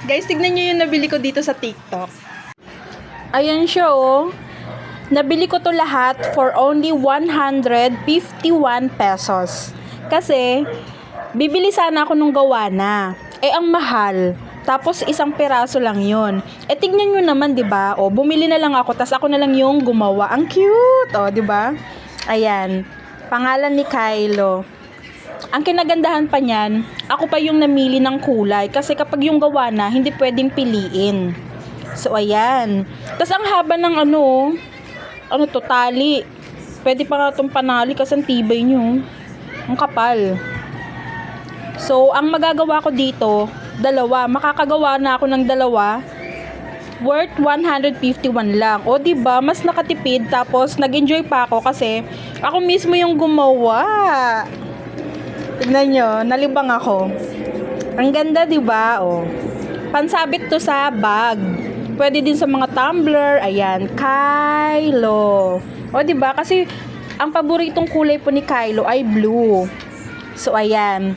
Guys, tignan nyo yung nabili ko dito sa TikTok. Ayan siya, oh. Nabili ko to lahat for only 151 pesos. Kasi, bibili sana ako nung gawana. Ang mahal. Tapos, isang piraso lang yun. Tignan nyo naman, diba? O, bumili na lang ako, tas ako na lang yung gumawa. Ang cute, o, diba? Ayan. Pangalan ni Kylo. Ang kinagandahan pa niyan, ako pa yung namili ng kulay. Kasi kapag yung gawa na, hindi pwedeng piliin. So, ayan. Tas, ang haba ng tali. Pwede pa nga itong panali kasi ang tibay nyo. Ang kapal. So, ang magagawa ko dito, dalawa. Makakagawa na ako ng dalawa. Worth 151 lang. O, diba? Mas nakatipid. Tapos, nag-enjoy pa ako kasi ako mismo yung gumawa. Tignan nyo. Nalibang ako. Ang ganda, diba? O. Pansabit to sa bag. Pwede din sa mga tumbler. Ayan. Kylo. O, diba? Kasi, ang paboritong kulay po ni Kylo ay blue. So, ayan.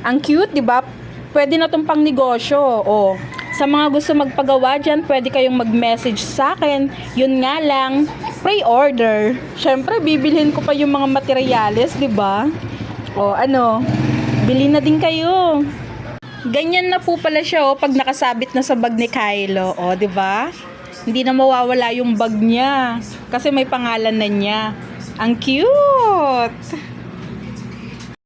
Ang cute, diba? Pwede na itong pang negosyo. O, sa mga gusto magpagawa dyan, pwede kayong mag-message sa akin. Yun nga lang, pre-order. Syempre, bibilhin ko pa yung mga materyales, diba? O, bili na din kayo. Ganyan na po pala siya, pag nakasabit na sa bag ni Kylo. O, diba? Hindi na mawawala yung bag niya. Kasi may pangalan na niya. Ang cute!